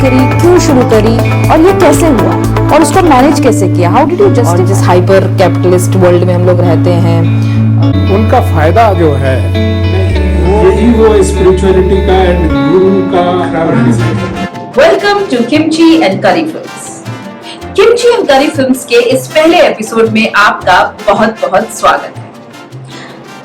करी, क्यों शुरू करी और ये कैसे हुआ और उसको मैनेज कैसे किया? हाउ डिड यू जस्ट जिस हाइपर कैपिटलिस्ट वर्ल्ड में हम लोग रहते हैं, उनका फायदा जो है यही वो स्पिरिचुअलिटी का एंड गुरु का वेलकम टू किमची एंड करी फिल्म्स। किमची एंड करी फिल्म्स के इस पहले एपिसोड में आपका बहुत बहुत स्वागत है।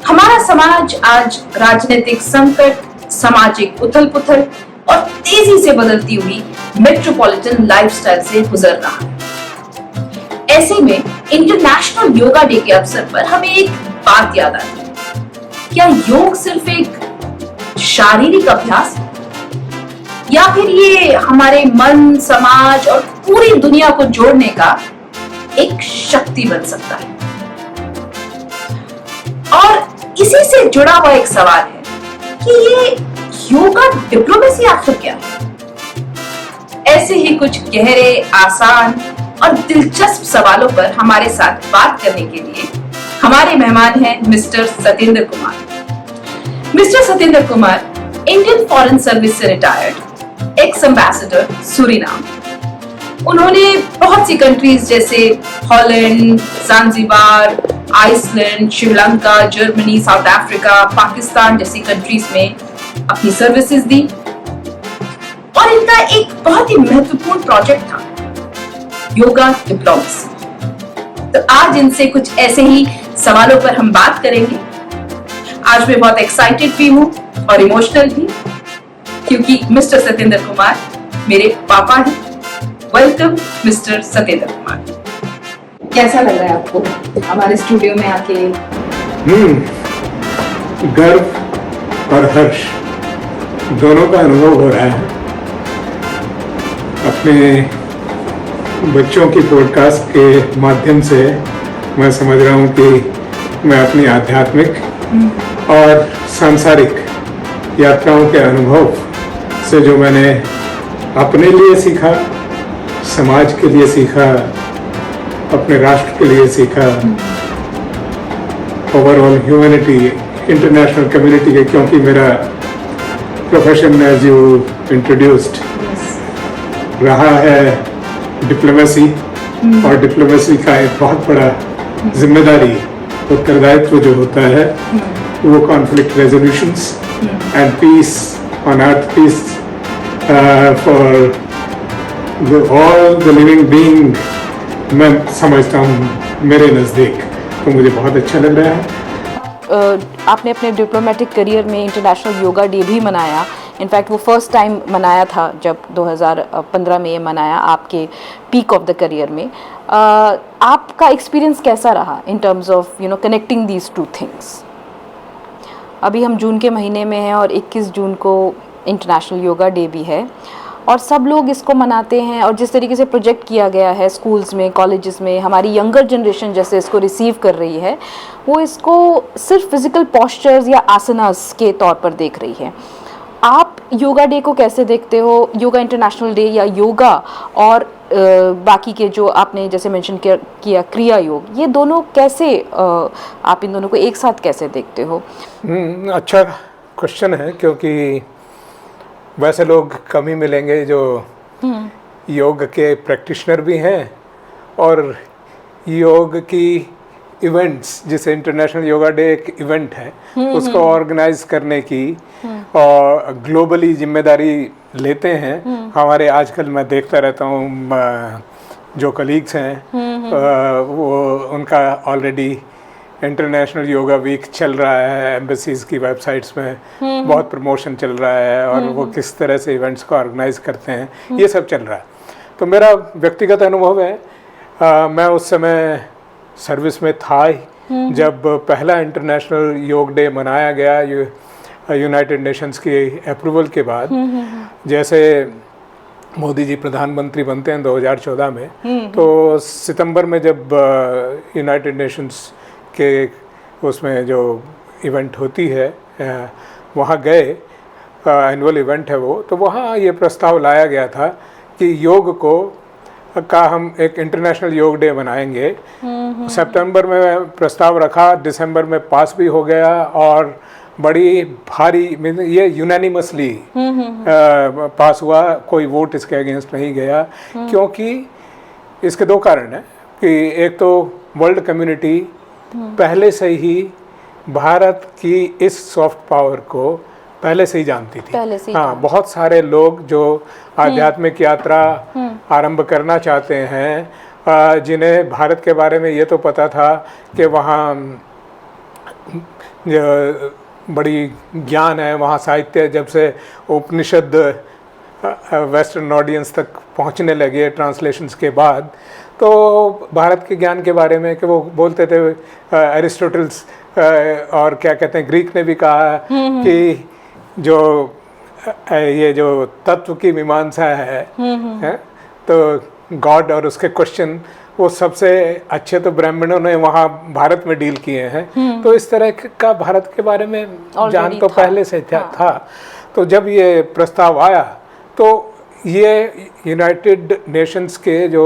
हमारा समाज आज राजनीतिक संकट, सामाजिक उथल पुथल और तेजी से बदलती हुई मेट्रोपॉलिटन लाइफस्टाइल से गुजर रहा है। ऐसे में इंटरनेशनल योगा डे के अवसर पर हमें एक बात याद आती है, क्या योग सिर्फ एक शारीरिक अभ्यास है या फिर ये हमारे मन, समाज और पूरी दुनिया को जोड़ने का एक शक्ति बन सकता है? और इसी से जुड़ा हुआ एक सवाल है कि ये योगा डिप्लोमेसी आखिर क्या है? ऐसे ही कुछ गहरे, आसान और दिलचस्प सवालों पर हमारे साथ बात करने के लिए हमारे मेहमान हैं mister Satendra Kumar. Mister Satendra Kumar Indian foreign service से रिटायर्ड एक्स एम्बेसडर सूरीनाम। उन्होंने बहुत सी कंट्रीज जैसे Holland, Zanzibar, Iceland, Sri Lanka, Germany, South Africa, Pakistan जैसी कंट्रीज में अपनी सर्विसेज दी और इनका एक बहुत ही महत्वपूर्ण प्रोजेक्ट था योगा डिप्लोमेसी। तो आज इनसे कुछ ऐसे ही सवालों पर हम बात करेंगे। आज मैं बहुत एक्साइटेड भी हूँ और इमोशनल भी, क्योंकि मिस्टर सतेंद्र कुमार मेरे पापा हैं। Welcome mister Satendra Kumar. कैसा लग रहा है आपको हमारे स्टूडियो में आके? गर्व और हर्ष दोनों का अनुभव हो रहा है। अपने बच्चों की पॉडकास्ट के माध्यम से मैं समझ रहा हूँ कि मैं अपनी आध्यात्मिक और सांसारिक यात्राओं के अनुभव से जो मैंने अपने लिए सीखा, समाज के लिए सीखा, अपने राष्ट्र के लिए सीखा, ओवरऑल ह्यूमैनिटी, इंटरनेशनल कम्युनिटी के, क्योंकि मेरा प्रोफेशन एज यू इंट्रोड्यूस्ड रहा है डिप्लोमेसी, और डिप्लोमेसी का एक बहुत बड़ा जिम्मेदारी, उत्तरदायित्व जो होता है वो conflict resolutions and peace on earth, peace for all the living being, मैं समझता हूँ मेरे नज़दीक, तो मुझे बहुत अच्छा लग रहा है। आपने अपने डिप्लोमेटिक करियर में इंटरनेशनल योगा डे भी मनाया। इनफैक्ट वो फर्स्ट टाइम मनाया था जब 2015 में ये मनाया आपके पीक ऑफ द करियर में। आपका एक्सपीरियंस कैसा रहा in terms of connecting these two things? अभी हम जून के महीने में हैं और 21 जून को इंटरनेशनल योगा डे भी है और सब लोग इसको मनाते हैं, और जिस तरीके से प्रोजेक्ट किया गया है स्कूल्स में, कॉलेजेस में, हमारी यंगर जनरेशन जैसे इसको रिसीव कर रही है, वो इसको सिर्फ फिजिकल पोस्चर्स या आसनास के तौर पर देख रही है। आप योगा डे को कैसे देखते हो? योगा इंटरनेशनल डे या योगा और बाकी के जो आपने जैसे मेंशन किया क्रिया योग, ये दोनों कैसे आप इन दोनों को एक साथ कैसे देखते हो? अच्छा क्वेश्चन है, क्योंकि वैसे लोग कम ही मिलेंगे जो योग के प्रैक्टिशनर भी हैं और योग की इवेंट्स, जिसे इंटरनेशनल योगा डे एक इवेंट है, उसको ऑर्गेनाइज करने की और ग्लोबली जिम्मेदारी लेते हैं। हमारे आजकल मैं देखता रहता हूँ जो कलीग्स हैं वो उनका ऑलरेडी इंटरनेशनल योगा वीक चल रहा है, एम्बेसीज की वेबसाइट्स में बहुत प्रमोशन चल रहा है और वो किस तरह से इवेंट्स को ऑर्गेनाइज करते हैं, ये सब चल रहा है। तो मेरा व्यक्तिगत अनुभव है, मैं उस समय सर्विस में था ही जब पहला इंटरनेशनल योग डे मनाया गया यूनाइटेड नेशंस की अप्रूवल के बाद। जैसे मोदी जी प्रधानमंत्री बनते हैं 2014 में, तो सितंबर में जब यूनाइटेड नेशंस के उसमें जो इवेंट होती है वहाँ गए, एनुअल इवेंट है वो, तो वहाँ ये प्रस्ताव लाया गया था कि योग का हम एक इंटरनेशनल योग डे मनाएंगे। सितंबर में प्रस्ताव रखा, दिसंबर में पास भी हो गया और बड़ी भारी, ये यूनानिमसली पास हुआ, कोई वोट इसके अगेंस्ट नहीं गया, क्योंकि इसके दो कारण हैं कि एक तो वर्ल्ड कम्युनिटी पहले से ही भारत की इस सॉफ्ट पावर को पहले से ही जानती थी। पहले से ही हाँ, बहुत सारे लोग जो आध्यात्मिक यात्रा आरंभ करना चाहते हैं, जिन्हें भारत के बारे में ये तो पता था कि वहाँ बड़ी ज्ञान है, वहाँ साहित्य, जब से उपनिषद वेस्टर्न ऑडियंस तक पहुँचने लगे ट्रांसलेशंस के बाद, तो भारत के ज्ञान के बारे में कि वो बोलते थे, एरिस्टोटल्स और क्या कहते हैं, ग्रीक ने भी कहा कि जो ये जो तत्व की मीमांसा है, तो गॉड और उसके क्वेश्चन, वो सबसे अच्छे तो ब्राह्मणों ने वहाँ भारत में डील किए हैं। तो इस तरह का भारत के बारे में जान तो पहले से था। तो जब ये प्रस्ताव आया तो ये यूनाइटेड नेशंस के जो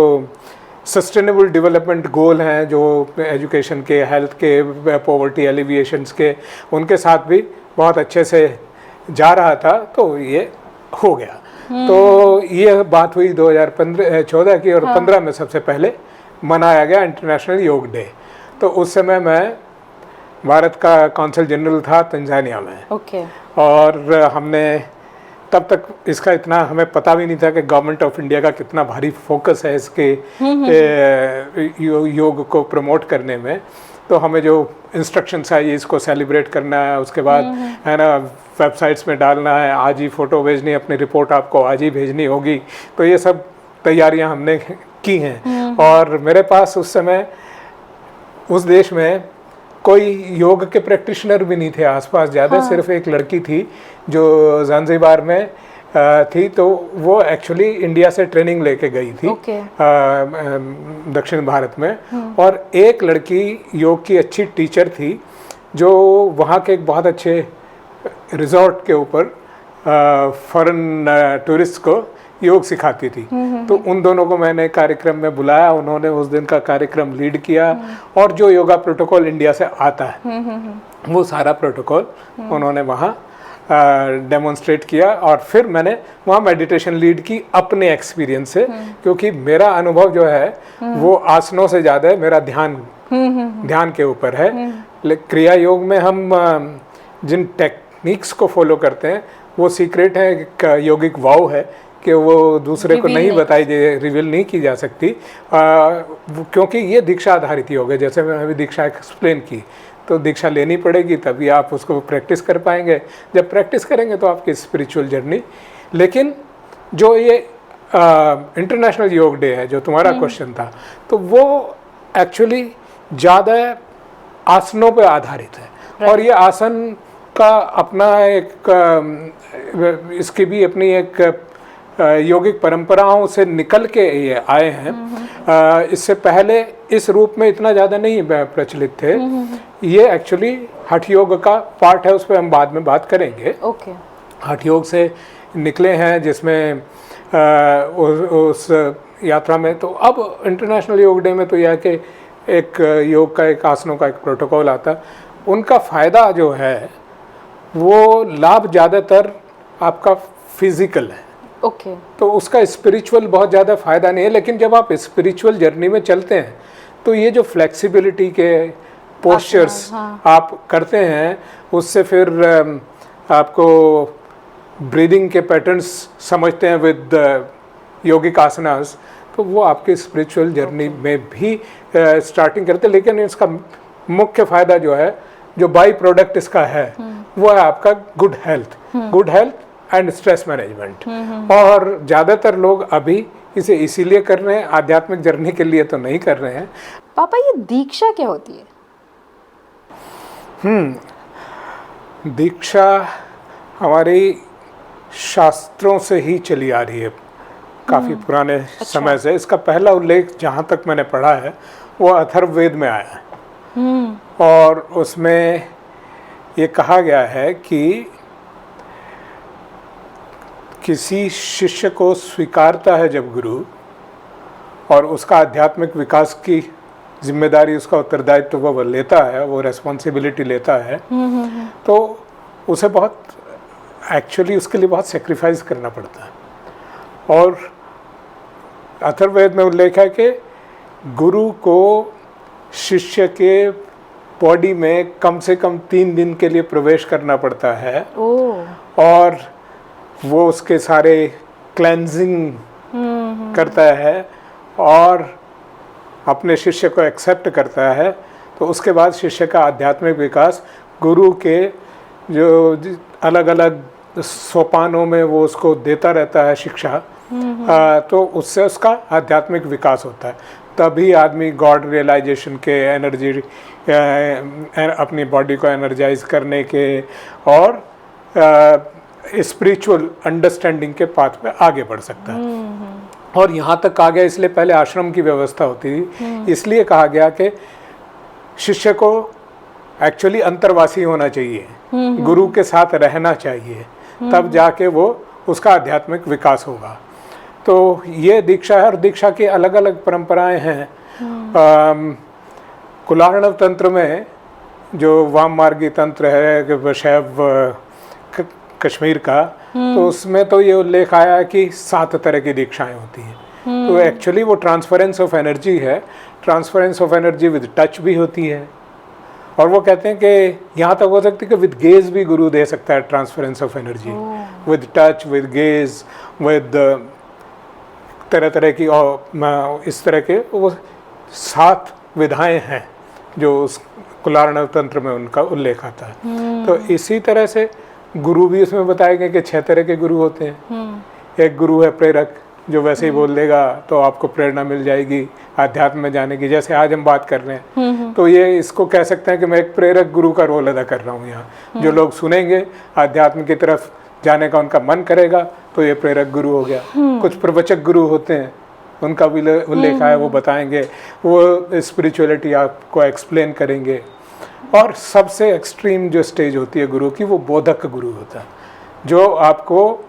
सस्टेनेबल डेवलपमेंट गोल हैं, जो एजुकेशन के, हेल्थ के, पॉवर्टी एलिविएशंस के, उनके साथ भी बहुत अच्छे से जा रहा था, तो ये हो गया। तो ये बात हुई 2014 की, और 15 में सबसे पहले मनाया गया इंटरनेशनल योग डे। तो उस समय मैं भारत का कौंसल जनरल था तंजानिया में। ओके। और हमने तब तक इसका इतना हमें पता भी नहीं था कि गवर्नमेंट ऑफ इंडिया का कितना भारी फोकस है इसके योग को प्रमोट करने में। तो हमें जो इंस्ट्रक्शंस आई, इसको सेलिब्रेट करना है, उसके बाद है ना वेबसाइट्स में डालना है, आज ही फ़ोटो भेजनी, अपनी रिपोर्ट आपको आज ही भेजनी होगी। तो ये सब तैयारियां हमने की हैं। और मेरे पास उस समय उस देश में कोई योग के प्रैक्टिशनर भी नहीं थे आसपास ज़्यादा। सिर्फ एक लड़की थी जो ज़ांज़ीबार में थी, तो वो एक्चुअली इंडिया से ट्रेनिंग लेके गई थी दक्षिण भारत में। और एक लड़की योग की अच्छी टीचर थी जो वहाँ के एक बहुत अच्छे रिजॉर्ट के ऊपर फॉरेन टूरिस्ट को योग सिखाती थी। तो उन दोनों को मैंने कार्यक्रम में बुलाया, उन्होंने उस दिन का कार्यक्रम लीड किया, और जो योगा प्रोटोकॉल इंडिया से आता है वो सारा प्रोटोकॉल उन्होंने वहाँ डेमोन्स्ट्रेट किया। और फिर मैंने वहाँ मेडिटेशन लीड की अपने एक्सपीरियंस से, क्योंकि मेरा अनुभव जो है वो आसनों से ज़्यादा है, मेरा ध्यान के ऊपर है। क्रिया योग में हम जिन टेक्निक्स को फॉलो करते हैं वो सीक्रेट है, योगिक वाव है कि वो दूसरे को नहीं बताई, रिवील नहीं की जा सकती, क्योंकि ये दीक्षा आधारित योग है। जैसे मैंने अभी दीक्षा एक्सप्लेन की, तो दीक्षा लेनी पड़ेगी तभी आप उसको प्रैक्टिस कर पाएंगे। जब प्रैक्टिस करेंगे तो आपकी स्पिरिचुअल जर्नी। लेकिन जो ये इंटरनेशनल योग डे है, जो तुम्हारा क्वेश्चन था, तो वो एक्चुअली ज़्यादा आसनों पे आधारित है। और ये आसन का अपना एक इसकी भी अपनी एक यौगिक परंपराओं से निकल के ये आए हैं। इससे पहले इस रूप में इतना ज़्यादा नहीं प्रचलित थे। ये एक्चुअली हठ योग का पार्ट है, उस पर हम बाद में बात करेंगे। ओके। हठ योग से निकले हैं, जिसमें उस यात्रा में तो अब इंटरनेशनल योग डे में तो यह कि एक योग का, एक आसनों का एक प्रोटोकॉल आता। उनका फ़ायदा जो है वो लाभ ज़्यादातर आपका फिजिकल है। ओके। तो उसका स्पिरिचुअल बहुत ज़्यादा फ़ायदा नहीं है। लेकिन जब आप स्पिरिचुअल जर्नी में चलते हैं तो ये जो फ्लेक्सिबिलिटी के पोस्चर्स आप करते हैं, उससे फिर आपको ब्रीदिंग के पैटर्न्स समझते हैं विद योगिक आसनास, तो वो आपके स्पिरिचुअल जर्नी में भी स्टार्टिंग करते हैं। लेकिन इसका मुख्य फ़ायदा जो है, जो बाई प्रोडक्ट इसका है, वो है आपका good health and stress management. और ज़्यादातर लोग अभी इसे इसीलिए कर रहे हैं, आध्यात्मिक जर्नी के लिए तो नहीं कर रहे हैं। पापा, ये दीक्षा क्या होती है? दीक्षा हमारी शास्त्रों से ही चली आ रही है, काफ़ी पुराने समय से। इसका पहला उल्लेख जहाँ तक मैंने पढ़ा है वो अथर्ववेद में आया है। और उसमें ये कहा गया है कि किसी शिष्य को स्वीकारता है जब गुरु, और उसका आध्यात्मिक विकास की जिम्मेदारी, उसका उत्तरदायित्व वो लेता है, वो रेस्पॉन्सिबिलिटी लेता है, तो उसे बहुत एक्चुअली उसके लिए बहुत सेक्रीफाइस करना पड़ता है। और अथर्ववेद में उल्लेख है कि गुरु को शिष्य के बॉडी में कम से कम 3 दिन के लिए प्रवेश करना पड़ता है। और वो उसके सारे क्लेंजिंग करता है और अपने शिष्य को एक्सेप्ट करता है। तो उसके बाद शिष्य का आध्यात्मिक विकास गुरु के जो अलग अलग सोपानों में वो उसको देता रहता है शिक्षा, तो उससे उसका आध्यात्मिक विकास होता है। तभी आदमी गॉड रियलाइजेशन के एनर्जी अपनी बॉडी को एनर्जाइज करने के और स्पिरिचुअल अंडरस्टैंडिंग के पाथ पे आगे बढ़ सकता है। और यहाँ तक कहा गया, इसलिए पहले आश्रम की व्यवस्था होती थी, इसलिए कहा गया कि शिष्य को एक्चुअली अंतर्वासी होना चाहिए, गुरु के साथ रहना चाहिए, तब जाके वो उसका आध्यात्मिक विकास होगा। तो ये दीक्षा है और दीक्षा की अलग अलग परंपराएं हैं। कुलार्णव तंत्र में जो वाम मार्गी तंत्र है शैव कश्मीर का, तो उसमें तो ये उल्लेख आया है कि 7 तरह की दीक्षाएं होती हैं। तो एक्चुअली वो ट्रांसफरेंस ऑफ एनर्जी है। Transference of energy with touch भी होती है, और वो कहते हैं कि यहाँ तक हो सकती है कि विद गेज भी गुरु दे सकता है transference of energy, with touch, with gauge, with तरह तरह की, और इस तरह के वो 7 विधाएं हैं जो उस कुलार्णव तंत्र में उनका उल्लेख आता है। तो इसी तरह से गुरु भी उसमें बताए गए कि 6 तरह के गुरु होते हैं। एक गुरु है प्रेरक, जो वैसे ही बोल देगा तो आपको प्रेरणा मिल जाएगी आध्यात्म में जाने की, जैसे आज हम बात कर रहे हैं। तो ये इसको कह सकते हैं कि मैं एक प्रेरक गुरु का रोल अदा कर रहा हूँ यहाँ। जो लोग सुनेंगे, आध्यात्म की तरफ जाने का उनका मन करेगा, तो ये प्रेरक गुरु हो गया। कुछ प्रवचक गुरु होते हैं, उनका भी उल्लेख है, वो बताएंगे, वो स्पिरिचुअलिटी आपको एक्सप्लेन करेंगे। और सबसे एक्सट्रीम जो स्टेज होती है गुरु की, वो बोधक गुरु होता है, जो आपको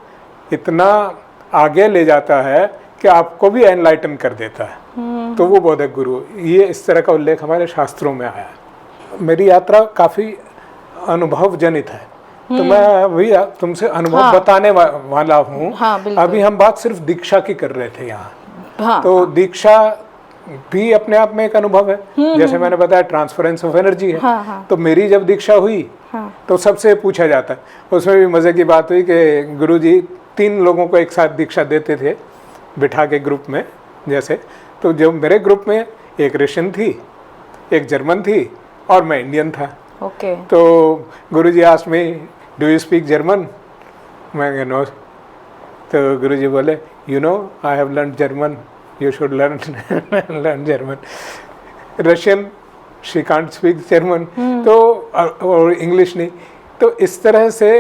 इतना आगे ले जाता है कि आपको भी एनलाइटन कर देता है। तो वो बोधक गुरु, ये इस तरह का उल्लेख हमारे शास्त्रों में आया है। मेरी यात्रा काफ़ी अनुभव जनित है, तो मैं अभी तुमसे अनुभव बताने वाला हूँ। अभी हम बात सिर्फ दीक्षा की कर रहे थे यहाँ। तो दीक्षा भी अपने आप में एक अनुभव है। जैसे मैंने बताया ट्रांसफरेंस ऑफ एनर्जी है। तो मेरी जब दीक्षा हुई तो सबसे पूछा जाता है, उसमें भी मज़े की बात हुई कि गुरुजी 3 लोगों को एक साथ दीक्षा देते थे बिठा के ग्रुप में जैसे। तो जो मेरे ग्रुप में एक रशियन थी, एक जर्मन थी और मैं इंडियन था। तो Guruji asked me, do you speak German? मैं नो। तो गुरुजी बोले, you know I have learn German, you should learn German. Russian, she can't speak German, तो और इंग्लिश नहीं। तो इस तरह से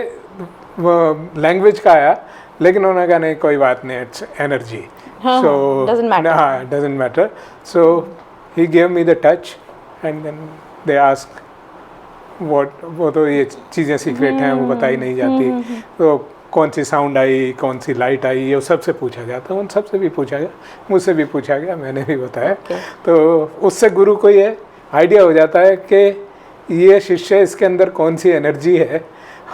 लैंग्वेज का आया, लेकिन उन्होंने कहा नहीं कोई बात नहीं, it's energy, so doesn't matter. So he gave me the touch and then they ask वो तो ये चीज़ें सीक्रेट हैं, वो बताई नहीं जाती। तो कौन सी साउंड आई, कौन सी लाइट आई, ये सबसे पूछा जाता है। उन सबसे भी पूछा गया, मुझसे भी पूछा गया, मैंने भी बताया। तो उससे गुरु को ये आइडिया हो जाता है कि ये शिष्य, इसके अंदर कौन सी एनर्जी है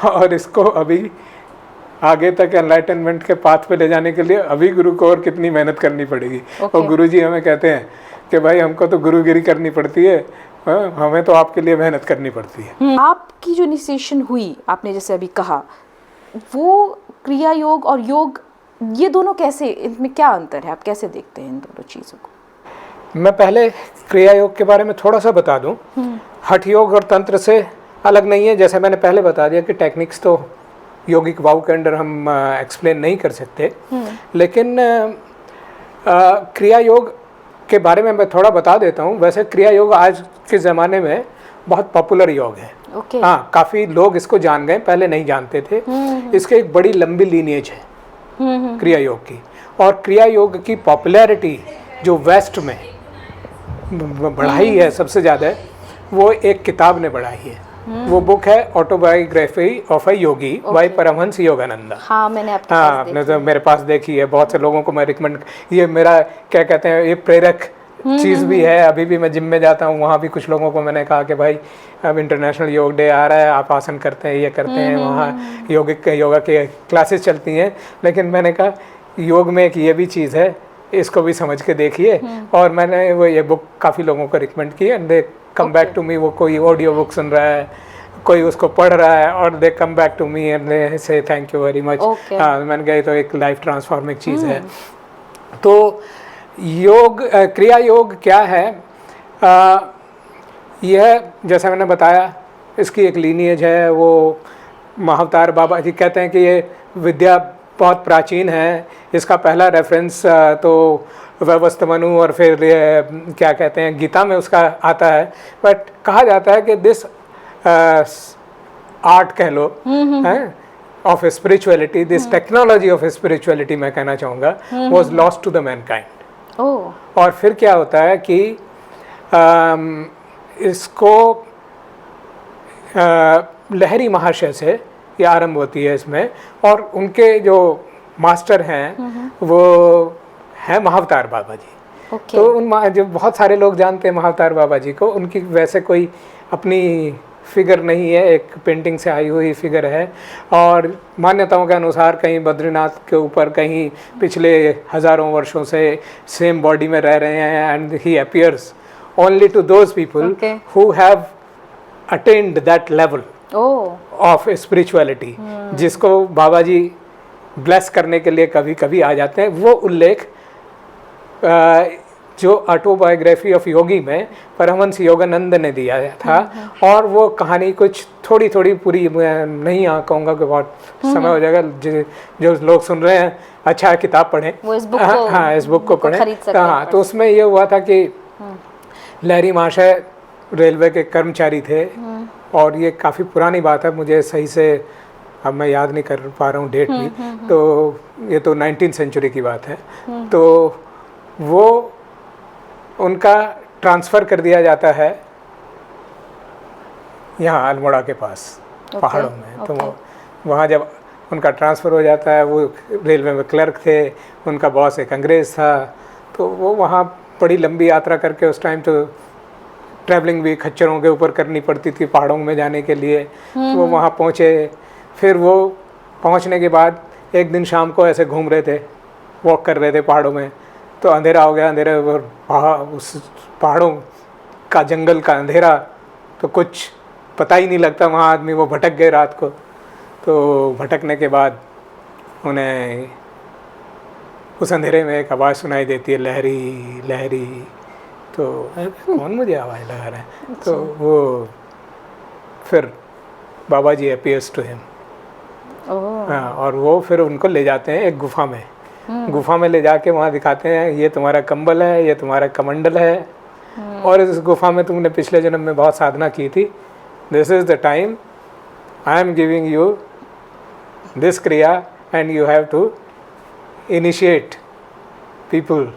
और इसको अभी आगे तक एनलाइटनमेंट के पाथ पे ले जाने के लिए अभी गुरु को और कितनी मेहनत करनी पड़ेगी। और गुरुजी हमें कहते हैं कि भाई हमको तो गुरुगिरी करनी पड़ती है, हमें तो आपके लिए मेहनत करनी पड़ती है। आपकी जो इनिशिएशन हुई, आपने जैसे अभी कहा, वो क्रिया योग और योग, ये दोनों कैसे, इनमें क्या अंतर है, आप कैसे देखते हैं इन दोनों चीज़ों को? मैं पहले क्रिया योग के बारे में थोड़ा सा बता दूं। हठ योग और तंत्र से अलग नहीं है। जैसे मैंने पहले बता दिया कि टेक्निक्स तो योगिक वाव के अंदर हम एक्सप्लेन नहीं कर सकते, लेकिन क्रिया योग के बारे में मैं थोड़ा बता देता हूँ। वैसे क्रिया योग आज के ज़माने में बहुत पॉपुलर योग है। हाँ, काफ़ी लोग इसको जान गए, पहले नहीं जानते थे। इसके एक बड़ी लंबी लीनिएज है क्रिया योग की। और क्रिया योग की पॉपुलैरिटी जो वेस्ट में बढ़ाई है सबसे ज़्यादा, वो एक किताब ने बढ़ाई है। वो बुक है autobiography of a yogi by Paramahansa Yogananda. हाँ, मैंने आपने तो मेरे पास देखी है। बहुत से लोगों को मैं रिकमेंड, ये मेरा क्या कहते हैं, ये प्रेरक चीज़ भी है। अभी भी मैं जिम में जाता हूँ, वहाँ भी कुछ लोगों को मैंने कहा कि भाई अब इंटरनेशनल योग डे आ रहा है, आप आसन करते हैं, ये करते हैं, वहाँ योगा के क्लासेस चलती हैं। लेकिन मैंने कहा योग में एक ये भी चीज़ है, इसको भी समझ के देखिए। और मैंने वो ये बुक काफ़ी लोगों को रिकमेंड की and they come back to me. वो कोई ऑडियो बुक सुन रहा है, कोई उसको पढ़ रहा है, और they come back to me and they say thank you very much. हाँ, मैंने कहा तो एक लाइफ ट्रांसफॉर्मिंग चीज़ है। तो योग क्रिया योग क्या है? यह जैसा मैंने बताया, इसकी एक लीनिएज है। वो महाअवतार बाबा जी कहते हैं कि ये विद्या बहुत प्राचीन है। इसका पहला रेफरेंस तो व्यवस्थमनु और फिर क्या कहते हैं गीता में उसका आता है। बट कहा जाता है कि दिस आर्ट कह लो of spirituality, this technology of spirituality मैं कहना चाहूँगा, was lost to the mankind. और फिर क्या होता है कि इसको लहरी महाशय से ये आरंभ होती है इसमें, और उनके जो मास्टर हैं वो हैं महाअवतार बाबा जी। तो उन जो बहुत सारे लोग जानते हैं महाअवतार बाबा जी को, उनकी वैसे कोई अपनी फिगर नहीं है, एक पेंटिंग से आई हुई फिगर है। और मान्यताओं के अनुसार कहीं बद्रीनाथ के ऊपर, कहीं पिछले हज़ारों वर्षों से सेम बॉडी में रह रहे हैं। And he appears only to those people who have attend that level of spirituality, जिसको बाबा जी ब्लेस करने के लिए कभी कभी आ जाते हैं। वो उल्लेख जो ऑटोबायोग्राफी ऑफ योगी में परमहंस योगानंद ने दिया था। और वो कहानी कुछ थोड़ी थोड़ी पूरी नहीं कहूँगा कि बहुत समय हो जाएगा। जो लोग सुन रहे हैं, अच्छा किताब पढ़ें, हाँ इस बुक को पढ़ें। हाँ, तो उसमें ये हुआ था कि लहरी महाशय रेलवे के कर्मचारी थे, और ये काफ़ी पुरानी बात है, मुझे सही से अब मैं याद नहीं कर पा रहा हूँ डेट भी। तो ये तो 19th सेंचुरी की बात है। तो वो उनका ट्रांसफ़र कर दिया जाता है यहाँ अल्मोड़ा के पास पहाड़ों में। तो वहाँ जब उनका ट्रांसफ़र हो जाता है, वो रेलवे में क्लर्क थे, उनका बॉस एक अंग्रेज़ था। तो वो वहाँ बड़ी लंबी यात्रा करके, उस टाइम तो ट्रैवलिंग भी खच्चरों के ऊपर करनी पड़ती थी पहाड़ों में जाने के लिए। तो वो वहाँ पहुँचे। फिर वो पहुँचने के बाद एक दिन शाम को ऐसे घूम रहे थे, वॉक कर रहे थे पहाड़ों में, तो अंधेरा हो गया। अंधेरे उस पहाड़ों का जंगल का अंधेरा, तो कुछ पता ही नहीं लगता वहाँ आदमी। वो भटक गए रात को। तो भटकने के बाद उन्हें उस अंधेरे में एक आवाज़ सुनाई देती है, लहरी लहरी। तो कौन मुझे आवाज़ लगा रहा है? तो वो फिर बाबा जी अपीयर्स टू हिम। हाँ, और वो फिर उनको ले जाते हैं एक गुफा में। गुफा में ले जाके वहाँ दिखाते हैं, ये तुम्हारा कंबल है, ये तुम्हारा कमंडल है, और इस गुफा में तुमने पिछले जन्म में बहुत साधना की थी। This is the time I am giving you this kriya and you have to initiate people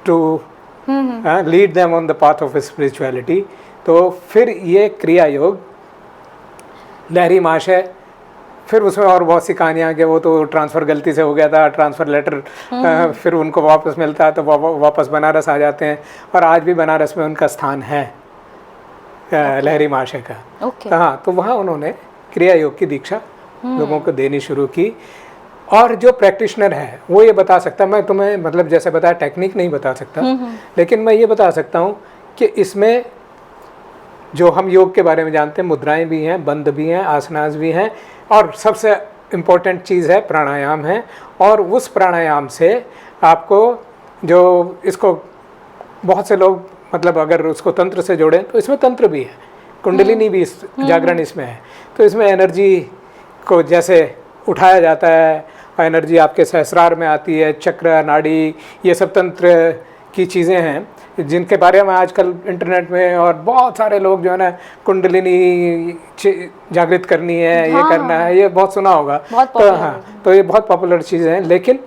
to lead them on the path of spirituality. तो फिर ये क्रिया योग लहरी महाशय, फिर उसमें और बहुत सी कहानियाँ कि वो तो ट्रांसफ़र गलती से हो गया था, ट्रांसफ़र लेटर फिर उनको वापस मिलता है, तो वापस बनारस आ जाते हैं। और आज भी बनारस में उनका स्थान है लहरी महाशय का। हाँ, तो वहाँ उन्होंने क्रिया योग की दीक्षा लोगों को देनी शुरू की। और जो प्रैक्टिशनर है वो ये बता सकता, मैं तुम्हें मतलब जैसे बताया टेक्निक नहीं बता सकता, लेकिन मैं ये बता सकता हूँ कि इसमें जो हम योग के बारे में जानते हैं, मुद्राएं भी हैं, बंद भी हैं, आसनास भी हैं, और सबसे इम्पोर्टेंट चीज़ है प्राणायाम है। और उस प्राणायाम से आपको जो इसको बहुत से लोग मतलब अगर उसको तंत्र से जोड़ें तो इसमें तंत्र भी है, कुंडलिनी भी जागरण इसमें है। तो इसमें एनर्जी को जैसे उठाया जाता है, एनर्जी आपके सहस्रार में आती है, चक्र, नाड़ी, ये सब तंत्र की चीज़ें हैं जिनके बारे में आजकल इंटरनेट में और बहुत सारे लोग जो है ना कुंडलिनी जागृत करनी है, हाँ, ये करना है, ये बहुत सुना होगा। तो हाँ, तो ये बहुत पॉपुलर चीज़ है, लेकिन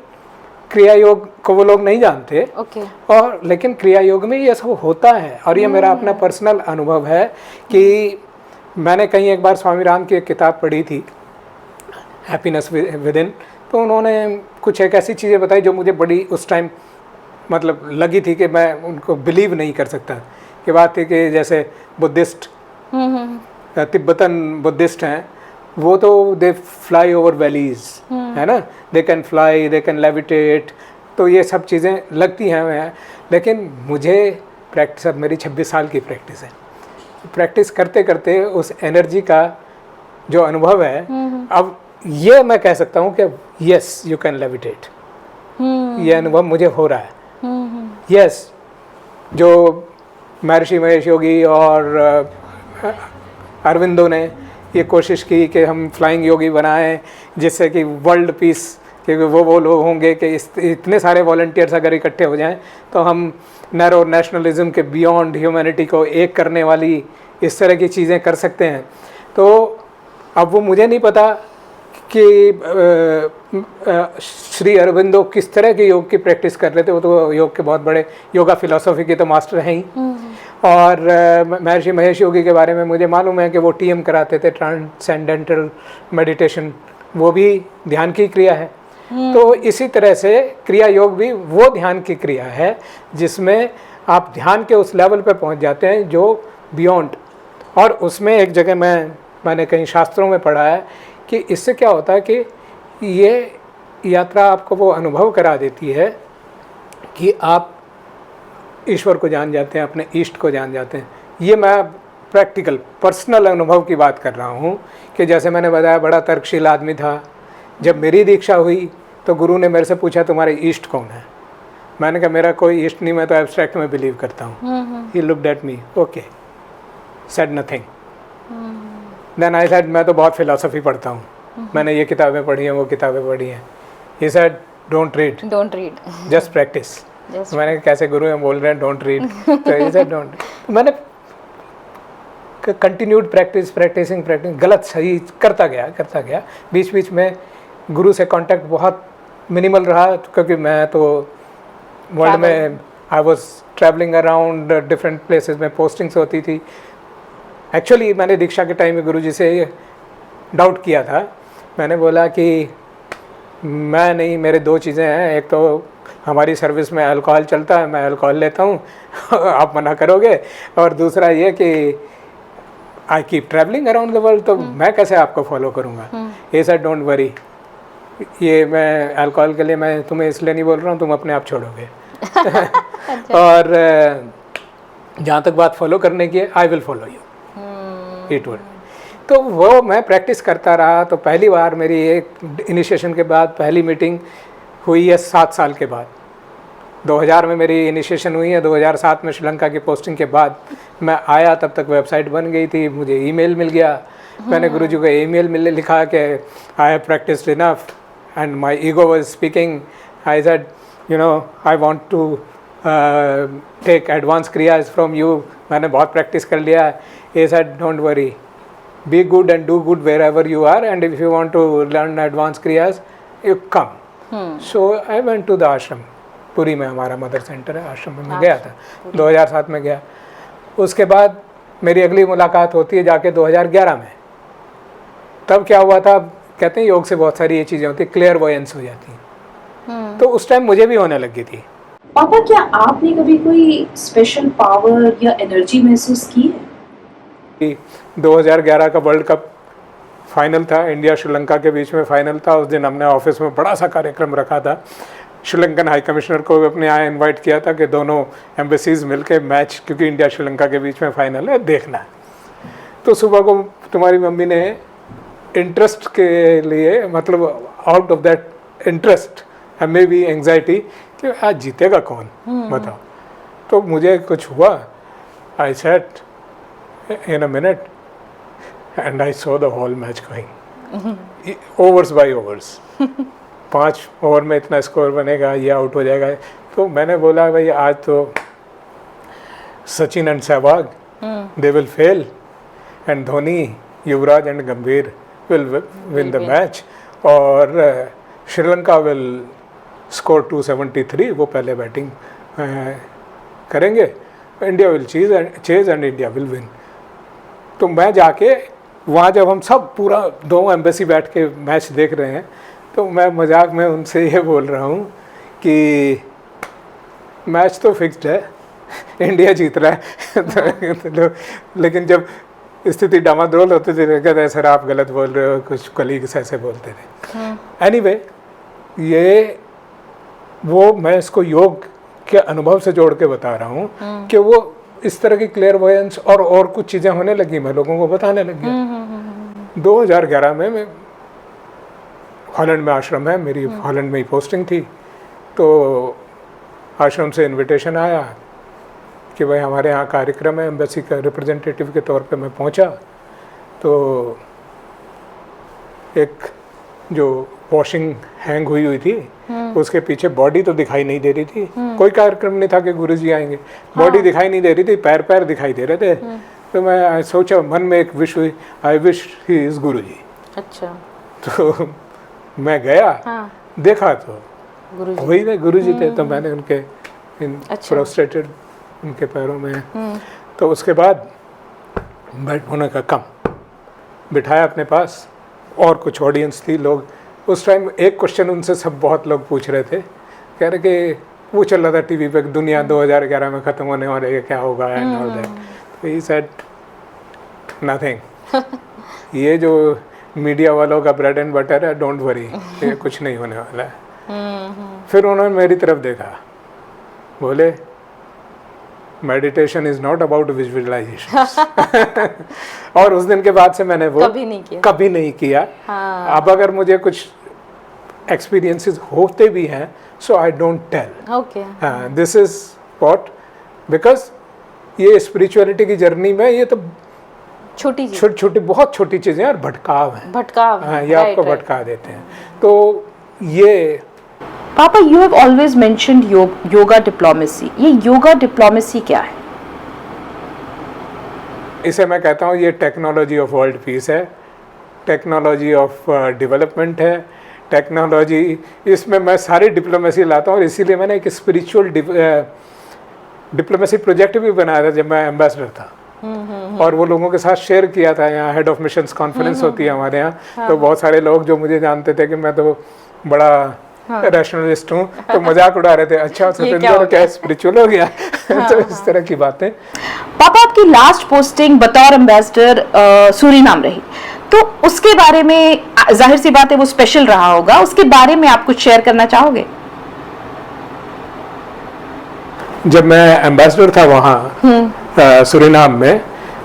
क्रिया योग को वो लोग नहीं जानते। और लेकिन क्रिया योग में ये सब होता है। और ये मेरा अपना पर्सनल अनुभव है कि मैंने कहीं एक बार स्वामी राम की एक किताब पढ़ी थी, हैप्पीनेस विद इन। तो उन्होंने कुछ एक ऐसी चीज़ें बताई जो मुझे बड़ी उस टाइम मतलब लगी थी कि मैं उनको बिलीव नहीं कर सकता। कि बात थी कि जैसे बुद्धिस्ट, तिब्बतन बुद्धिस्ट हैं, वो तो दे फ्लाई ओवर वैलीज, है ना, they can fly, they can levitate, तो ये सब चीज़ें लगती हैं मैं। लेकिन मुझे प्रैक्टिस, अब मेरी 26 साल की प्रैक्टिस है, प्रैक्टिस करते करते उस एनर्जी का जो अनुभव है, अब ये मैं कह सकता हूँ कि यस यू कैन लेविटेट, ये अनुभव मुझे हो रहा है। यस, जो महर्षि महेश योगी और अरविंदो ने ये कोशिश की कि हम फ्लाइंग योगी बनाएं जिससे कि वर्ल्ड पीस, क्योंकि वो लोग होंगे कि इतने सारे वॉलंटियर्स अगर इकट्ठे हो जाएं तो हम नैरो नेशनलिज्म के बियॉन्ड ह्यूमैनिटी को एक करने वाली इस तरह की चीज़ें कर सकते हैं। तो अब वो मुझे नहीं पता कि श्री अरविंदो किस तरह के योग की प्रैक्टिस कर रहे थे, वो तो योग के बहुत बड़े योगा फिलॉसफी के तो मास्टर हैं ही। और महर्षि महेश योगी के बारे में मुझे मालूम है कि वो TM कराते थे, ट्रांसेंडेंटल मेडिटेशन, वो भी ध्यान की क्रिया है। तो इसी तरह से क्रिया योग भी वो ध्यान की क्रिया है जिसमें आप ध्यान के उस लेवल पे पहुंच जाते हैं जो बियॉन्ड। और उसमें एक जगह मैंने कहीं शास्त्रों में पढ़ा है कि इससे क्या होता है कि ये यात्रा आपको वो अनुभव करा देती है कि आप ईश्वर को जान जाते हैं, अपने इष्ट को जान जाते हैं। ये मैं प्रैक्टिकल पर्सनल अनुभव की बात कर रहा हूँ कि जैसे मैंने बताया, बड़ा तर्कशील आदमी था। जब मेरी दीक्षा हुई तो गुरु ने मेरे से पूछा तुम्हारे ईष्ट कौन है। मैंने कहा मेरा कोई इष्ट नहीं, मैं तो एब्स्ट्रैक्ट में बिलीव करता हूँ। He looked at me, okay, said nothing. Then I said मैं तो बहुत फिलॉसफी पढ़ता हूँ, मैंने ये किताबें पढ़ी हैं, वो किताबें पढ़ी हैं। He said don't read, just practice. मैंने कहा कैसे गुरु हम बोल रहे हैं डोंट रीड, तो ही सेड डोंट। मैंने कंटिन्यूड प्रैक्टिसिंग गलत सही करता गया। बीच बीच में गुरु से कांटेक्ट बहुत मिनिमल रहा क्योंकि मैं तो वर्ल्ड में I was travelling around different places में पोस्टिंग्स होती थी। एक्चुअली मैंने दीक्षा के टाइम में गुरुजी से डाउट किया था। मैंने बोला कि मैं नहीं, मेरे दो चीज़ें हैं, एक तो हमारी सर्विस में अल्कोहल चलता है, मैं अल्कोहल लेता हूँ आप मना करोगे, और दूसरा ये कि I keep travelling around the world, तो मैं कैसे आपको फॉलो करूँगा। ये सर डोंट वरी, ये मैं अल्कोहल के लिए मैं तुम्हें इसलिए नहीं बोल रहा हूँ, तुम अपने आप छोड़ोगे। और जहाँ तक बात फॉलो करने की है, I will follow you, it would. तो वो मैं प्रैक्टिस करता रहा। तो पहली बार मेरी एक इनिशिएशन के बाद पहली मीटिंग हुई है 7 साल के बाद। 2000 में मेरी इनिशिएशन हुई है, 2007 में श्रीलंका की पोस्टिंग के बाद मैं आया, तब तक वेबसाइट बन गई थी, मुझे ईमेल मिल गया। मैंने गुरुजी को ईमेल में लिखा कि I have practised enough and my ego was speaking. I said you know I want to take advance kriyas from you, मैंने बहुत प्रैक्टिस कर लिया। he said don't worry, be good and do good wherever you are, and if you want to learn advanced kriyas you come. So I went to the ashram, Puri में हमारा mother centre है, आश्रम में मैं गया था, 2007 में गया। उसके बाद मेरी अगली मुलाकात होती है जाके 2011 में। तब क्या हुआ था, कहते हैं योग से बहुत सारी ये चीज़ें होती है, क्लियर वॉयंस हो जाती हैं, तो उस टाइम मुझे भी होने लगी थी। पापा, क्या आपने कभी कोई स्पेशल पावर या एनर्जी महसूस की है? 2011 का वर्ल्ड कप फाइनल था, इंडिया श्रीलंका के बीच में फाइनल था। उस दिन हमने ऑफिस में बड़ा सा कार्यक्रम रखा था। श्रीलंकन हाई कमिश्नर को अपने यहाँ इनवाइट किया था कि दोनों एम्बेसीज मिलके मैच, क्योंकि इंडिया श्रीलंका के बीच में फाइनल है, देखना है। तो सुबह को तुम्हारी मम्मी ने इंटरेस्ट के लिए, मतलब आउट ऑफ दैट इंटरेस्ट हमें भी एंग्जाइटी कि आज जीतेगा कौन, बताओ। तो मुझे कुछ हुआ, आई set in a minute and I saw the whole match going, overs by overs। 5 over में इतना स्कोर बनेगा, ये आउट हो जाएगा। तो मैंने बोला भाई आज तो Sachin and Sehwag they will fail and Dhoni, Yuvraj and गंभीर विल विन द मैच, और श्रीलंका विल स्कोर 273, वो पहले बैटिंग करेंगे, India will chase and India will win. तो मैं जाके वहाँ, जब हम सब पूरा 2 एम्बेसी बैठ के मैच देख रहे हैं, तो मैं मजाक में उनसे ये बोल रहा हूँ कि मैच तो फिक्स्ड है, इंडिया जीत रहा है तो लेकिन जब स्थिति डामाडोल होती थी तो कहते हैं सर आप गलत बोल रहे हो, कुछ कलीग्स ऐसे बोलते थे। एनीवे ये वो मैं इसको योग के अनुभव से जोड़ के बता रहा हूँ कि वो इस तरह की क्लेयरवॉयंस और कुछ चीज़ें होने लगी, मैं लोगों को बताने लग गया। 2011 में मैं हॉलैंड में आश्रम है मेरी, हॉलैंड में ही पोस्टिंग थी, तो आश्रम से इनविटेशन आया कि भाई हमारे यहाँ कार्यक्रम है, एम्बेसी का रिप्रेजेंटेटिव के तौर पे मैं पहुँचा। तो एक जो वॉशिंग हैंग हुई थी उसके पीछे बॉडी तो दिखाई नहीं दे रही थी, कोई कार्यक्रम नहीं था कि गुरुजी आएंगे, बॉडी दिखाई नहीं दे रही थी, पैर दिखाई दे रहे थे। तो मैं सोचा मन में एक विश हुई, आई विश ही इज गुरुजी। अच्छा। तो मैं गया, देखा तो वही थे गुरुजी थे। तो मैंने उनके प्रोस्ट्रेटेड उनके पैरों में, तो उसके बाद उन्होंने कहा कम, बिठाया अपने पास, और कुछ ऑडियंस थी लोग। उस टाइम एक क्वेश्चन उनसे सब बहुत लोग पूछ रहे थे, कह रहे कि वो चल रहा था टीवी पे, दुनिया 2011 में ख़त्म होने वाली है, क्या होगा एंड ऑल दैट। तो ही सेड नथिंग, ये जो मीडिया वालों का ब्रेड एंड बटर है, डोंट वरी, ये कुछ नहीं होने वाला है। फिर उन्होंने मेरी तरफ देखा, बोले meditation is not about visualisation. और उस दिन के बाद से मैंने वो कभी नहीं किया। हाँ। अब अगर मुझे कुछ एक्सपीरियंसेस होते भी हैं, so I don't tell. Okay. This is what, because ये स्पिरिचुअलिटी की जर्नी में ये तो छोटी बहुत छोटी चीजें और भटकाव हैं। हाँ, ये आपको भटका देते हैं। तो ये पापा, you have always mentioned yoga diplomacy. ये योगा डिप्लोमेसी क्या है? इसे मैं कहता हूँ ये टेक्नोलॉजी ऑफ वर्ल्ड पीस है, टेक्नोलॉजी ऑफ डेवलपमेंट है, टेक्नोलॉजी, इसमें मैं सारी डिप्लोमेसी लाता हूँ। और इसीलिए मैंने एक स्पिरिचुअल डिप्लोमेसी प्रोजेक्ट भी बनाया था जब मैं एम्बेसडर था। और वो लोगों के साथ शेयर किया था। यहाँ हेड ऑफ मिशंस कॉन्फ्रेंस होती है हमारे यहाँ। हाँ। तो बहुत सारे लोग जो मुझे जानते थे कि मैं तो बड़ा रैशनलिस्ट हूँ, तो मजाक उड़ा रहे थे, अच्छा सतेंद्र क्या स्पिरिचुअल हो गया। तो इस तरह की बातें। पापा, आपकी लास्ट पोस्टिंग बतौर एम्बेसडर सूरीनाम रही, तो उसके बारे में जाहिर सी बात है वो स्पेशल रहा होगा, उसके बारे में आप कुछ शेयर करना चाहोगे? जब मैं एम्बेसडर था वहाँ सूरीनाम में,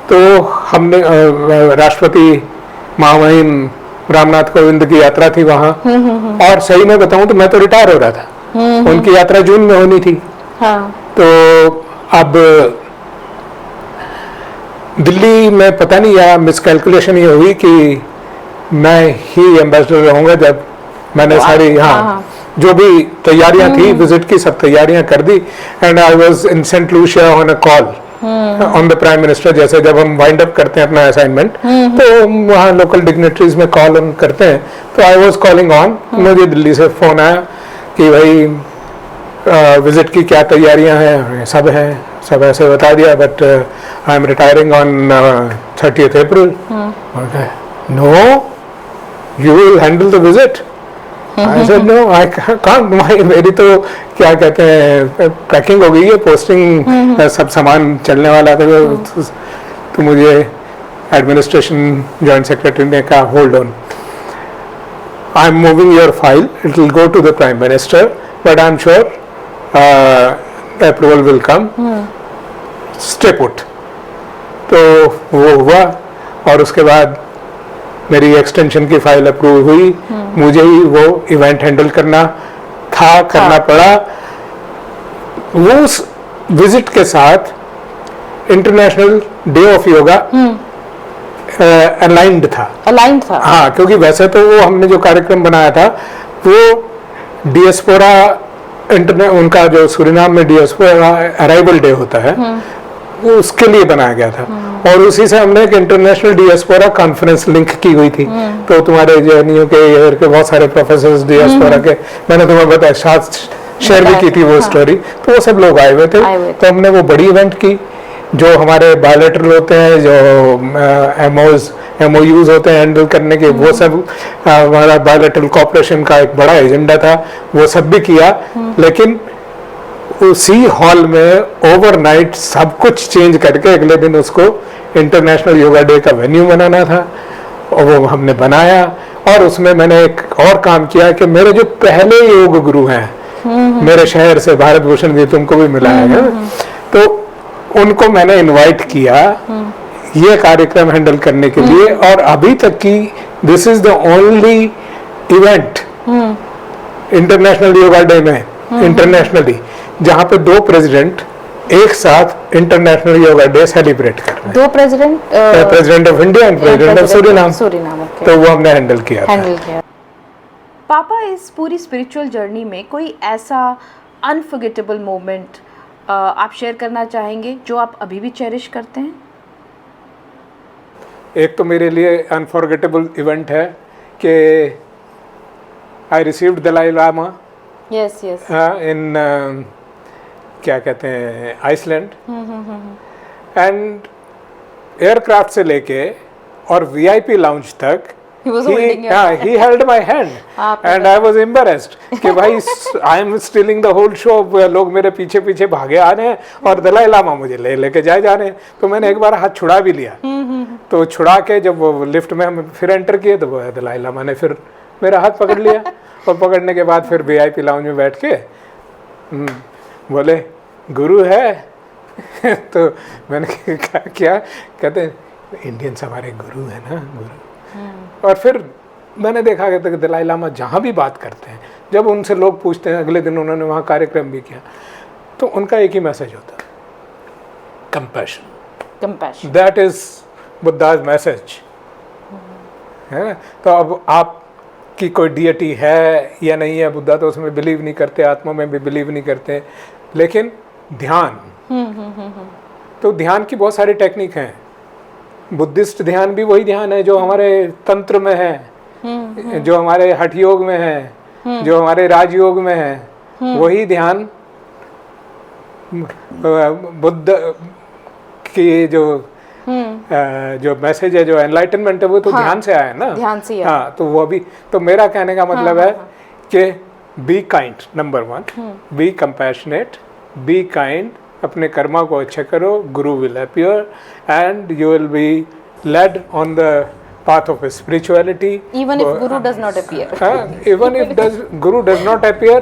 तो हमने राष्ट्रपति महामहिम रामनाथ कोविंद की यात्रा थी वहाँ। और सही में बताऊं तो मैं तो रिटायर हो रहा था, उनकी यात्रा जून में होनी थी। हाँ। तो अब दिल्ली में पता नहीं या मिसकैलकुलेशन ये हुई कि मैं ही एम्बेसडर रहूंगा। जब मैंने सारी जो भी तैयारियां थी विजिट की, सब तैयारियां कर दी, and I was in Saint Lucia on a call on the prime minister. जैसे जब हम वाइंड अप करते हैं अपना असाइनमेंट, तो वहाँ लोकल डिग्नेटरीज में कॉल ऑन करते हैं, तो आई वाज कॉलिंग ऑन। मुझे दिल्ली से फोन आया कि भाई विजिट की क्या तैयारियां हैं, सब हैं, सब ऐसे बता दिया, but I am retiring on 30th April। No, you will handle the visit? I said no, I can't. मेरी तो क्या कहते हैं पैकिंग हो गई है, पोस्टिंग सब सामान चलने वाला था। तो मुझे एडमिनिस्ट्रेशन जॉइंट सेक्रेटरी ने कहा hold on, I am moving your file, it will go to the prime minister, but I am sure approval will come, stay put. तो वो हुआ और उसके बाद मेरी एक्सटेंशन की फाइल अप्रूव हुई। मुझे ही वो इवेंट हैंडल करना था, करना पड़ा। वो उस विजिट के साथ international day of yoga aligned था। हाँ, क्योंकि वैसे तो वो हमने जो कार्यक्रम बनाया था वो डियास्पोरा उनका जो सूरीनाम में डियास्पोरा अराइवल डे होता है, वो उसके लिए बनाया गया था। और उसी से हमने एक इंटरनेशनल डियास्पोरा कॉन्फ्रेंस लिंक की हुई थी। तो तुम्हारे जेएनयू के बहुत सारे प्रोफेसर्स डियास्पोरा के, मैंने तुम्हें बताया, साथ शेयर भी की थी वो स्टोरी। तो वो सब लोग आए हुए थे। तो हमने वो बड़ी इवेंट की, जो हमारे बायोलेटरल होते हैं, जो MOUs होते हैं हैंडल करने के, वो सब हमारा बायोलेटरल कॉपरेशन का एक बड़ा एजेंडा था, वो सब भी किया। लेकिन उसी हॉल में ओवरनाइट सब कुछ चेंज करके अगले दिन उसको इंटरनेशनल योगा डे का वेन्यू बनाना था, और वो हमने बनाया। और उसमें मैंने एक और काम किया कि मेरे जो पहले योग गुरु हैं मेरे शहर से, भारत भूषण जी तुमको भी मिला है, तो उनको मैंने इनवाइट किया ये कार्यक्रम हैंडल करने के लिए। और अभी तक की this is the only event international yoga day में इंटरनेशनली जहां पे 2 प्रेसिडेंट एक साथ इंटरनेशनल योगा डे सेलिब्रेट कर रहे हैं। 2 president, president of India and president of Suriname. Okay, तो वो हमने हैंडल किया था। हैंडल किया। पापा, इस पूरी स्पिरिचुअल जर्नी में कोई ऐसा अनफॉरगेटेबल मोमेंट आप शेयर करना चाहेंगे जो आप अभी भी चेरिश करते हैं? एक तो मेरे लिए अनफॉरगेटेबल इवेंट है कि I received Dalai Lama yes yes. In क्या कहते हैं आइसलैंड, एंड एयरक्राफ्ट से लेके और वीआईपी लाउंज तक He was holding your hand. he held my hand and I was embarrassed कि भाई I am stealing the whole show, लोग मेरे पीछे पीछे भागे आ रहे हैं और दलाई लामा मुझे लेके जाए जा रहे हैं। तो मैंने एक बार हाथ छुड़ा भी लिया, तो छुड़ा के जब वो लिफ्ट में हम फिर एंटर किए तो वो दलाई लामा ने फिर मेरा हाथ पकड़ लिया और पकड़ने के बाद फिर वीआईपी लाउंज में बैठ के बोले गुरु है तो मैंने कहा क्या? कहते इंडियंस हमारे गुरु है ना, गुरु। और फिर मैंने देखा कि दलाई लामा जहाँ भी बात करते हैं, जब उनसे लोग पूछते हैं, अगले दिन उन्होंने वहाँ कार्यक्रम भी किया, तो उनका एक ही मैसेज होता है, कंपैशन। दैट इज बुद्धा's मैसेज है ना। तो अब आपकी कोई डियटी है या नहीं है, बुद्धा तो उसमें बिलीव नहीं करते, आत्मा में भी बिलीव नहीं करते, लेकिन ध्यान, तो ध्यान की बहुत सारी टेक्निक हैं। बुद्धिस्ट ध्यान भी वही ध्यान है जो हमारे तंत्र में है, जो हमारे हठ योग में है, जो हमारे राजयोग में है, वही ध्यान बुद्ध की जो मैसेज है, जो एनलाइटनमेंट है, वो तो ध्यान से आया है ना, ध्यान से। हाँ, तो वो भी, तो मेरा कहने का मतलब है कि be kind, number 1, B compassionate, be kind, अपने कर्मा को अच्छा करो, गुरु will appear and you will be laid on the path of spirituality. Even if Guru does not appear. Even if Guru does not appear,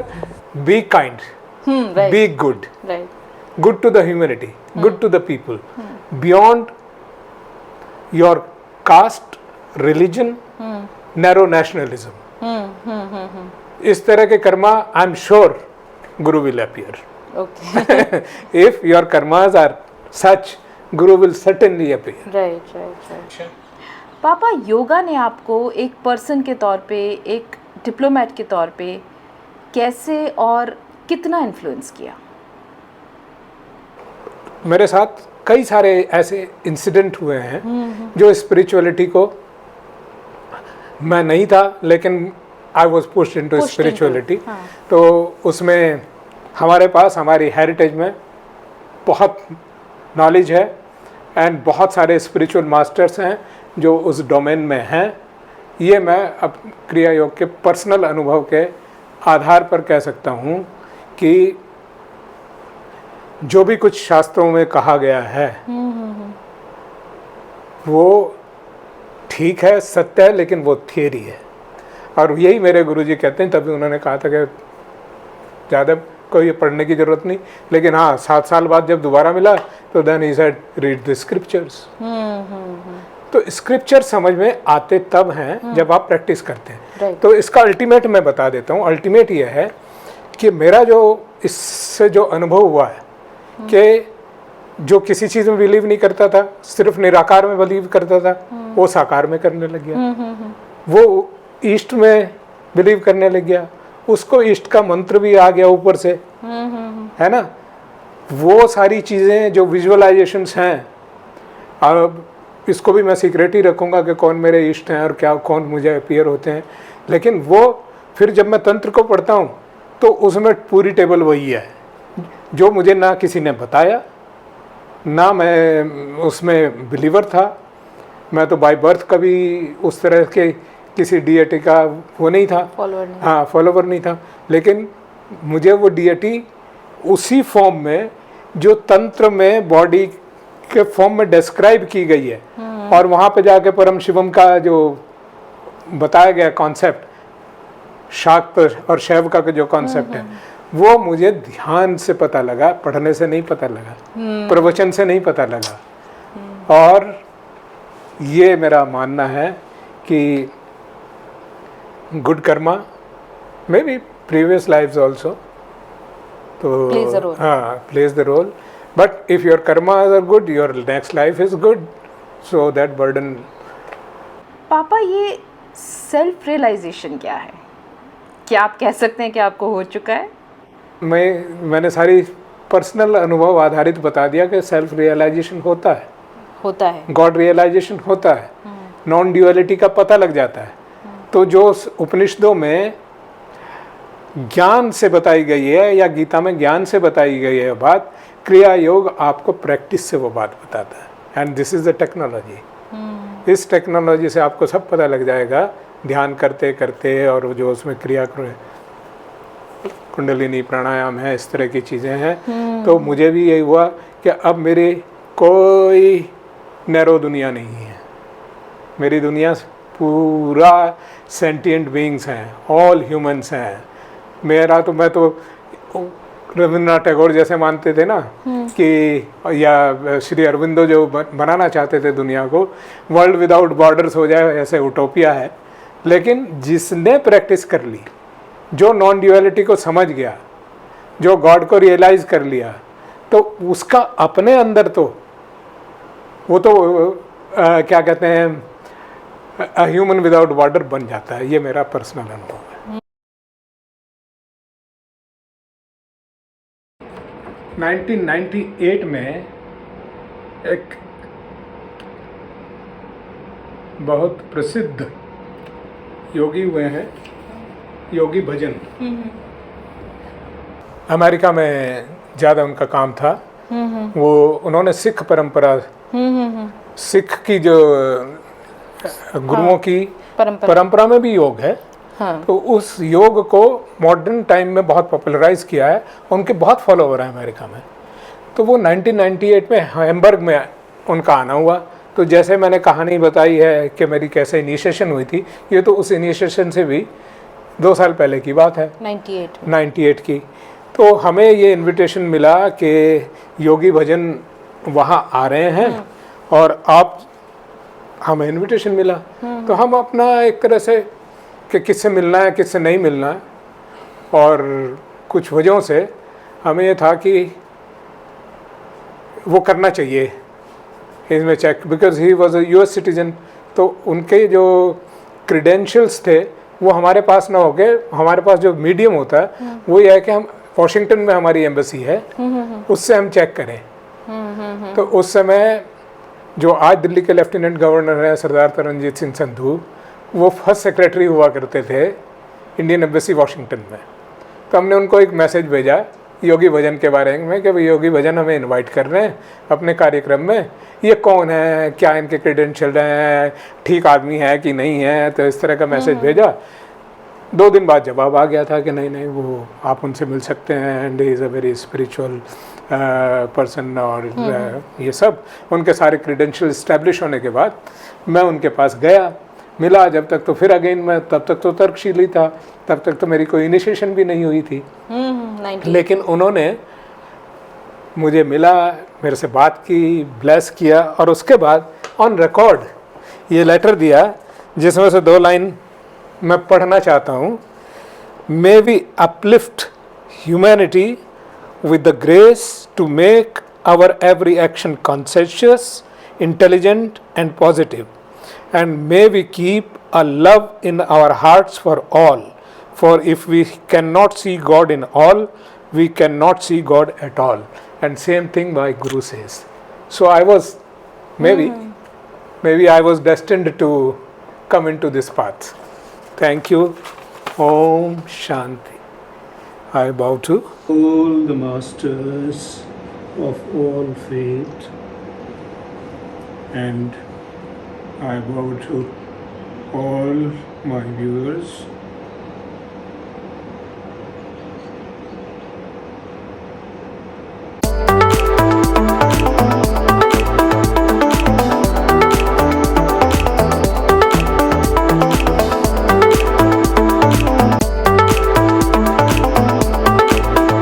be kind, right. be good, right. good to the humanity, good to the people, beyond your caste, religion, narrow nationalism. इस तरह के Karma, I am sure Guru will appear. Okay. If your karmas are such, Guru will certainly appear. Right. पापा, योगा ने आपको एक person के तौर पे, एक डिप्लोमेट के तौर पे कैसे और कितना इन्फ्लुएंस किया? मेरे साथ कई सारे ऐसे इंसिडेंट हुए हैं जो स्पिरिचुअलिटी को, मैं नहीं था लेकिन I was pushed into spirituality. तो उसमें हमारे पास, हमारी हेरिटेज में बहुत नॉलेज है एंड बहुत सारे स्पिरिचुअल मास्टर्स हैं जो उस डोमेन में हैं। ये मैं अब क्रिया योग के पर्सनल अनुभव के आधार पर कह सकता हूँ कि जो भी कुछ शास्त्रों में कहा गया है वो ठीक है, सत्य है, लेकिन वो थियरी है। और यही मेरे गुरुजी कहते हैं, तभी उन्होंने कहा था कि ज़्यादा कोई पढ़ने की ज़रूरत नहीं, लेकिन हाँ 7 साल बाद जब दोबारा मिला तो then he said read the scriptures. तो स्क्रिप्चर समझ में आते तब हैं जब आप प्रैक्टिस करते हैं। तो इसका अल्टीमेट मैं बता देता हूँ। अल्टीमेट ये है कि मेरा जो इससे जो अनुभव हुआ है कि जो किसी चीज़ में बिलीव नहीं करता था, सिर्फ निराकार में बिलीव करता था, वो साकार में करने लग गया। वो ईस्ट में बिलीव करने लग गया, उसको ईस्ट का मंत्र भी आ गया ऊपर से, है ना। वो सारी चीज़ें जो विजुअलाइजेशंस हैं, अब इसको भी मैं सीक्रेट ही रखूँगा कि कौन मेरे इष्ट हैं और क्या, कौन मुझे अपीयर होते हैं, लेकिन वो फिर जब मैं तंत्र को पढ़ता हूँ तो उसमें पूरी टेबल वही है जो मुझे ना किसी ने बताया, ना मैं उसमें बिलीवर था। मैं तो बाय बर्थ कभी उस तरह के किसी डीएटी का वो नहीं था, फॉलोवर नहीं। हाँ, फॉलोवर नहीं था, लेकिन मुझे वो डीएटी उसी फॉर्म में जो तंत्र में बॉडी के फॉर्म में डिस्क्राइब की गई है, और वहाँ पे जाके परम शिवम का जो बताया गया कॉन्सेप्ट, शाक्त और शैव का जो कॉन्सेप्ट है, वो मुझे ध्यान से पता लगा, पढ़ने से नहीं पता लगा, प्रवचन से नहीं पता लगा। और ये मेरा मानना है कि good karma may be previous lives also तो Plays a role. हाँ, plays the role, but if your karma are good, your next life is good, so that burden. पापा, ये सेल्फ रियलाइजेशन क्या है? क्या आप कह सकते हैं कि आपको हो चुका है? मैंने सारी पर्सनल अनुभव आधारित बता दिया कि सेल्फ रियलाइजेशन होता है, गॉड रियलाइजेशन होता है, नॉन ड्यूअलिटी का पता लग जाता है। तो जो उपनिषदों में ज्ञान से बताई गई है या गीता में ज्ञान से बताई गई है बात, क्रिया योग आपको प्रैक्टिस से वो बात बताता है। And this is the technology. इस टेक्नोलॉजी से आपको सब पता लग जाएगा ध्यान करते करते, और जो उसमें क्रिया कुंडलिनी प्राणायाम है, इस तरह की चीज़ें हैं। तो मुझे भी यही हुआ कि अब मेरी कोई नैरो दुनिया नहीं है, मेरी दुनिया पूरा सेंटिएंट बीइंग्स हैं, ऑल ह्यूमंस हैं। मैं तो रविंद्रनाथ टैगोर जैसे मानते थे ना कि, या श्री अरविंदो जो बनाना चाहते थे दुनिया को, वर्ल्ड विदाउट बॉर्डर्स हो जाए, ऐसे उटोपिया है। लेकिन जिसने प्रैक्टिस कर ली, जो नॉन ड्यूअलिटी को समझ गया, जो गॉड को रियलाइज कर लिया, तो उसका अपने अंदर तो वो तो क्या कहते हैं, ह्यूमन विदाउट बॉर्डर बन जाता है। ये मेरा पर्सनल अनुभव है। 1998 में एक बहुत प्रसिद्ध योगी हुए हैं, योगी भजन। अमेरिका में ज़्यादा उनका काम था। वो उन्होंने सिख परंपरा, सिख की जो गुरुओं की परंपरा में भी योग है, तो उस योग को मॉडर्न टाइम में बहुत पॉपुलराइज किया है। उनके बहुत फॉलोवर हैं अमेरिका में। तो वो 1998 में हैम्बर्ग में उनका आना हुआ। तो जैसे मैंने कहानी बताई है कि मेरी कैसे इनिशिएशन हुई थी, ये तो उस इनिशिएशन से भी 2 साल पहले की बात है, 98 की। तो हमें ये इनविटेशन मिला कि योगी भजन वहाँ आ रहे हैं और आप, हमें इनविटेशन मिला। तो हम अपना एक तरह से कि किससे मिलना है, किससे नहीं मिलना है, और कुछ वजहों से हमें ये था कि वो करना चाहिए इसमें check, because he was a US citizen. तो उनके जो क्रीडेंशियल्स थे वो हमारे पास ना होके, हमारे पास जो मीडियम होता है वो ये है कि हम वॉशिंगटन में हमारी एम्बेसी है, उससे हम चेक करें। तो उस समय जो आज दिल्ली के लेफ्टिनेंट गवर्नर है सरदार तरनजीत सिंह संधू, वो फर्स्ट सेक्रेटरी हुआ करते थे इंडियन एम्बेसी वॉशिंगटन में। तो हमने उनको एक मैसेज भेजा योगी भजन के बारे में कि भाई योगी भजन हमें इनवाइट कर रहे हैं अपने कार्यक्रम में, ये कौन है, क्या इनके क्रेडेंशियल हैं, ठीक आदमी है कि नहीं है। तो इस तरह का मैसेज भेजा। 2 दिन बाद जवाब आ गया था कि नहीं वो आप उनसे मिल सकते हैं, and he is a very spiritual person, और ये सब उनके सारे क्रेडेंशियल इस्टेब्लिश होने के बाद मैं उनके पास गया, मिला। जब तक तो फिर अगेन मैं तब तक तो तर्कशील ही था, तब तक तो मेरी कोई इनिशिएशन भी नहीं हुई थी। लेकिन उन्होंने मुझे मिला, मेरे से बात की, ब्लेस किया, और उसके बाद ऑन रिकॉर्ड ये लेटर दिया जिसमें से 2 लाइन मैं पढ़ना चाहता हूँ। May we uplift humanity with the grace to make our every action conscientious, intelligent and positive, and may we keep a love in our hearts for all, for if we cannot see God in all, we cannot see God at all. And same thing my Guru says. So I was maybe I was destined to come into this path. Thank you. Om Shanti. I bow to all the masters of all faith, and I bow to all my viewers